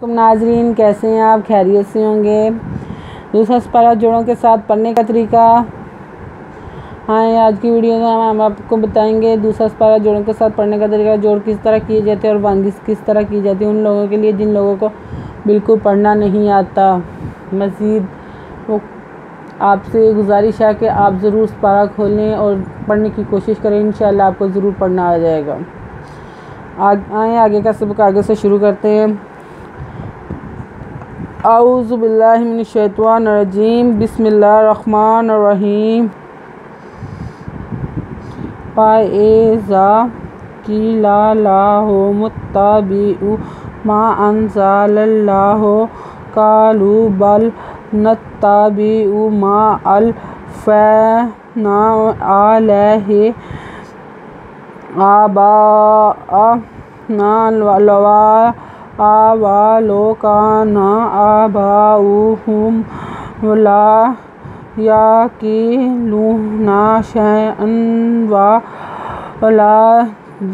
तुम नाजरीन कैसे हैं आप? खैरियत से होंगे। दूसरा पारा जोड़ों के साथ पढ़ने का तरीका। हाँ, आज की वीडियो में हम आपको बताएंगे दूसरा पारा जोड़ों के साथ पढ़ने का तरीका। जोड़ किस तरह किए जाते हैं और वांगी किस तरह की जाती है उन लोगों के लिए जिन लोगों को बिल्कुल पढ़ना नहीं आता। मज़ीद वो आपसे गुजारिश है कि आप ज़रूर इस पारा खोलें और पढ़ने की कोशिश करें। इंशाअल्लाह आपको ज़रूर पढ़ना आ जाएगा। आगे का सबक आगे से शुरू करते हैं। औज़ु बिल्लाहि मिनश शैतानिर रजीम, बिस्मिल्लाहिर रहमानिर रहीम। फ़इज़ा क़ीला लहुम इत्तबिऊ मा अंज़लल्लाहु क़ालू बल नत्तबिऊ मा अलफ़ैना अलैहि आबाअना अवलो काना आबाउहुम ला याक़िलूना शैअन वला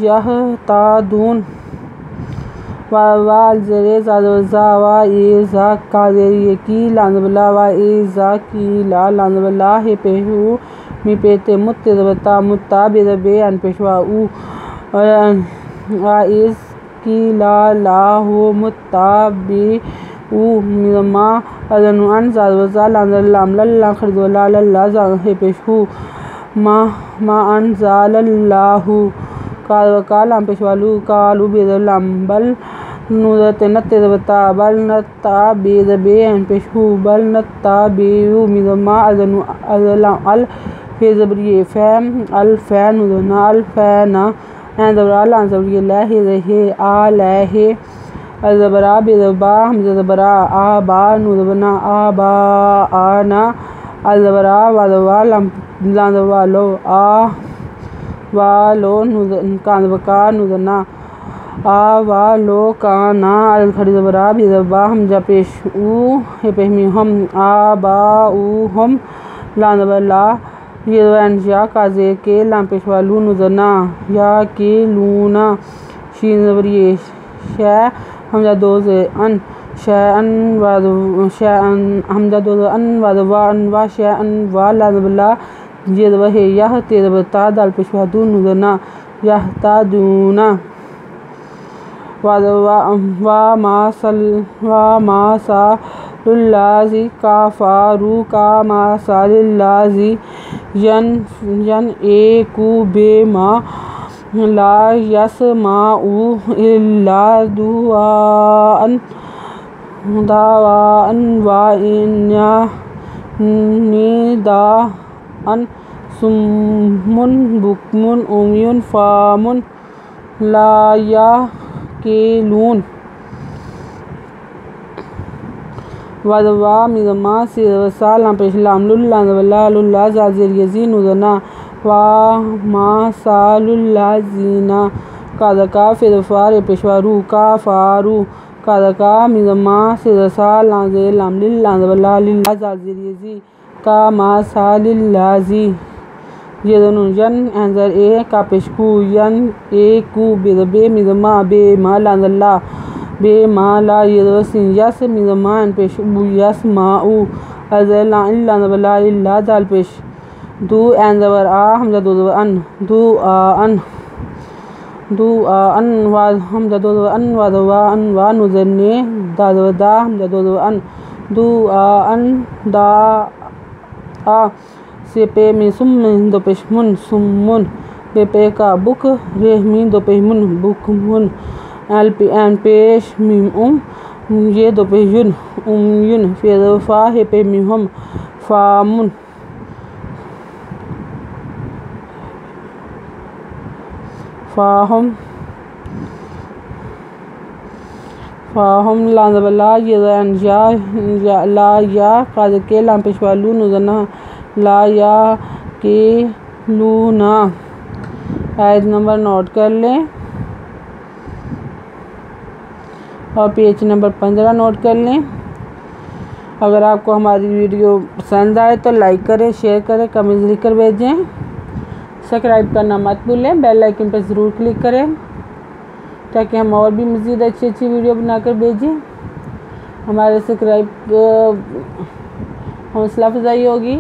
यहतदून। वइज़ा क़ीला हे पेहू मी पेते मुत्तबता मुत्ताबिदबे अन पेशवाऊ वइज़ क़ीला लहु मुत्तबिऊ मिमा अज़नु अन ज़ावज़ा लल्ला खरदुला लल्ला हे पेशू मा अनज़लल्लाहु काल हम पेशवालू कालू बेदलम बल नत्तबता बल नत्तबिदबे अन पेशू बल नत्तबिऊ मिमा अज़नु अल फ़ेज़बरिए फ़ैम अलफ़ैन मुदना अलफ़ैना ज़बरा ज़बरिए लहे रहे आलहे ज़बरा बेज़बा हमज़बरा आबा नुदबना आबा आना ज़बरा वज़वा लंदवालो आ वालो कानबका नुदना आ वालो काना अलखड़ज़बरा बेज़बा हमजा पेश ऊ हे पेहमी हम आबा ऊ हम लानबला ये या काजे के लाम पेशवालू नुजना या के लूना शीन ज़बरिए शै हमजा दोज़े अन शैअन हमजा दोज़े अन वज़वा अन वा शैअन वा लानबला ये वहे यह तेज़बता दाल पेशवादू नुजना यहतदूना वा मासालुल्लाज़ी काफ़ारू का मासालिल्लाज़ी यनएकु बिमा ला यस्माउ इल्ला दुआअन व निदाअन सुम्मुन बुक्मुन उम्युन फ़ामुन ला याक़िलून। वज़वा मिज़मा सिरसा लाम पेशलाम लुल्ला लुल्ला ज़ाज़िर यज़ीन उदना वा मासालुल्लाज़ीना काज़का फ़िरफ़ार पेशवारू का फ़ारू काज़का मिज़मा सिरसा लाज़े लाम लिल्ला लिल्ला ज़ाज़िर यज़ी का मासालिल्लाज़ी यदनु यन एंजर ए का पेशकू यन ए कू बेदबे मिज़मा बे मा लाज़ल्ला बे माला यदवसिन यस मिज़मा अन पेश यस माऊ अज़ला इल्ला नबला इल्ला दाल पेश दू एंजवर आ हमजा दो अन दू अन वा हमजा दो अन वादवा अन वा नुज़न्ने दादवदा हमजा दो अन दू अन दा आ से पे में सुम दो पेशमुन सुम्मुन पे पे का बुक रेहमी दो पेशमुन बुकमुन एल पे एन पेश मीम ये दो पेयुन उम्युन फ़ा हे पे मिहम फ़ामुन फ़ाहम लाज़बला ये या ला या काज़ के लाम पेशवालू नुज़ना ला या के लूना। आयत नंबर नोट कर लें और पेज नंबर 15 नोट कर लें। अगर आपको हमारी वीडियो पसंद आए तो लाइक करें, शेयर करें, कमेंट्स लिख कर भेजें। सब्सक्राइब करना मत भूलें, बेल आइकन पर ज़रूर क्लिक करें ताकि हम और भी मज़ीद अच्छी अच्छी वीडियो बनाकर भेजें। हमारे सब्सक्राइब हौसला अफजाई होगी।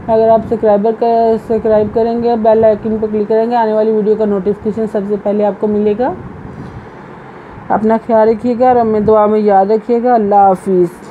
अगर आप सब्सक्राइब करेंगे, बेल आइकन पर क्लिक करेंगे, आने वाली वीडियो का नोटिफिकेशन सबसे पहले आपको मिलेगा। अपना ख्याल रखिएगा और हमें दुआ में याद रखिएगा। अल्लाह हाफिज़।